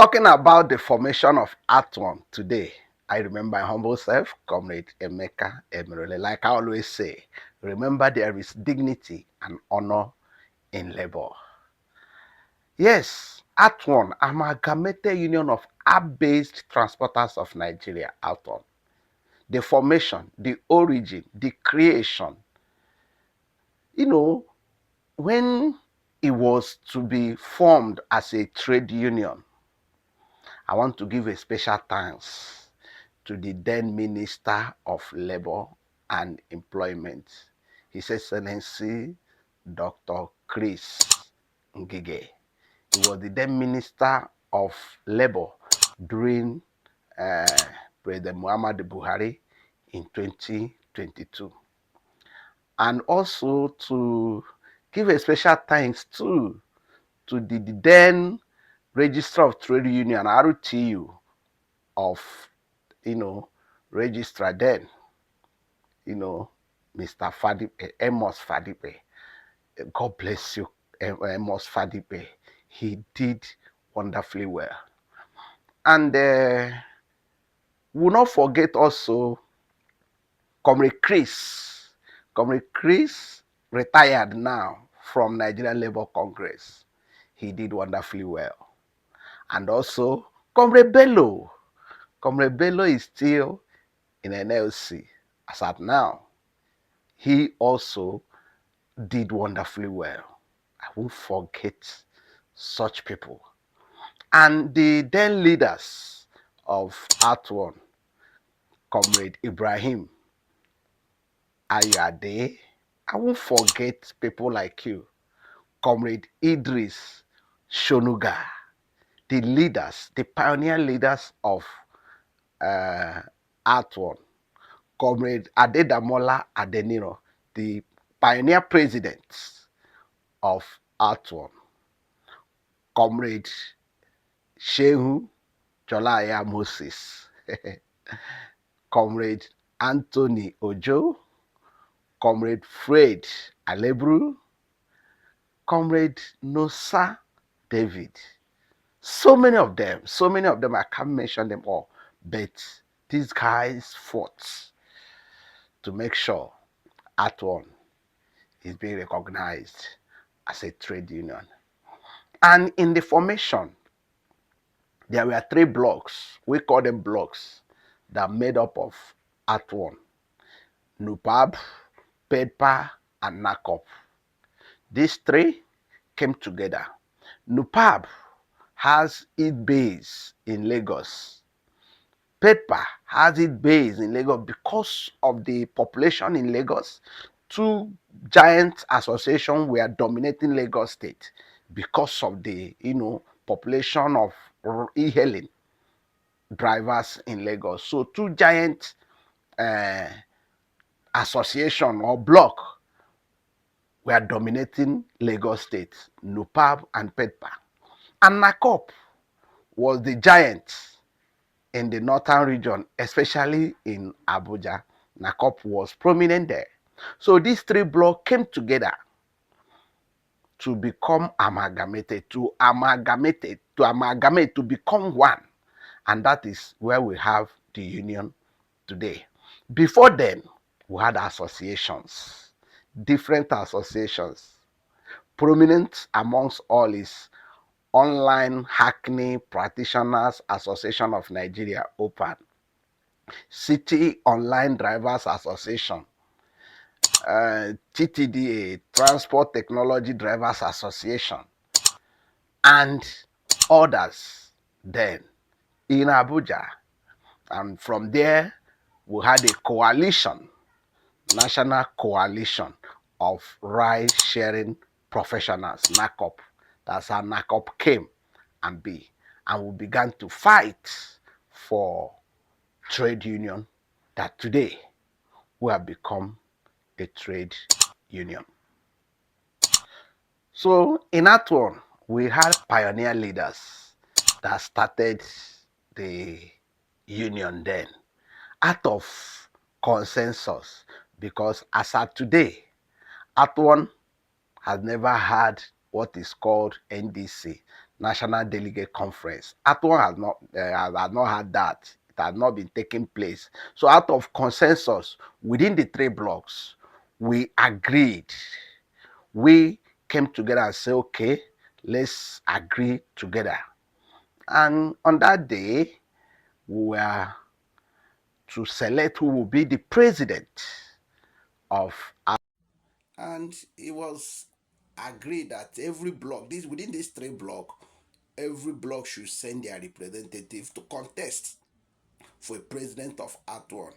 Talking about the formation of AUATON today, I remember my humble self, Comrade Emeka Emerole. Like I always say, remember there is dignity and honor in labor. Yes, AUATON, Amalgamated Union of App-Based Transporters of Nigeria, AUATON. The formation, the origin, the creation. You know, when it was to be formed as a trade union, I want to give a special thanks to the then Minister of Labor and Employment, His Excellency Dr. Chris Ngige. He was the then Minister of Labor during President Muhammadu Buhari in 2022. And also to give a special thanks to the then Registrar of Trade Union, RTU, of, registrar then, Mr. Fadipe, Amos Fadipe. God bless you, Amos Fadipe. He did wonderfully well. And we'll not forget also Comr Chris. Comr Chris retired now from Nigerian Labour Congress. He did wonderfully well. And also Comr Bello. Comr Bello is still in NLC as at now. He also did wonderfully well. I won't forget such people. And the then leaders of AUATON, Comrade Ibrahim Ayade, I won't forget people like you, Comrade Idris Shonuga, the leaders, the pioneer leaders of AUATON, Comrade Adedamola Adeniro, the pioneer president of AUATON, Comrade Shehu Jolaya Moses, Comrade Anthony Ojo, Comrade Fred Alebru, Comrade Nosa David. So many of them, I can't mention them all, but these guys fought to make sure AUATON is being recognized as a trade union. And in the formation, there were 3 blocks, we call them blocks, that made up of AUATON: NUPAB, PEDPA, and NACOP. These 3 came together. NUPAB has its base in Lagos. PEDPA has its base in Lagos because of the population in Lagos. 2 giant associations were dominating Lagos State because of the population of ehailing drivers in Lagos. So 2 giant association or block were dominating Lagos State, NUPAB and PEDPA. And NACOP was the giant in the northern region, especially in Abuja. NACOP was prominent there. So these 3 blocks came together to become amalgamated, to become one. And that is where we have the union today. Before then, we had associations, different associations. Prominent amongst all is Online Hackney Practitioners Association of Nigeria, OPAN, City Online Drivers Association, TTDA, Transport Technology Drivers Association, and others then in Abuja. And from there, we had a coalition, National Coalition of Ride-Sharing Professionals, NACOP. That's how NACOP came and be. And we began to fight for trade union that today we have become a trade union. So in AUATON, we had pioneer leaders that started the union then out of consensus, because as at today, AUATON has never had what is called NDC, National Delegate Conference. AUATON has not had that. It has not been taking place. So out of consensus within the three blocks, we agreed. We came together and said, okay, let's agree together. And on that day, we were to select who will be the president of our, and it was agreed that every block, this within these three blocks, every block should send their representative to contest for a president of AUATON.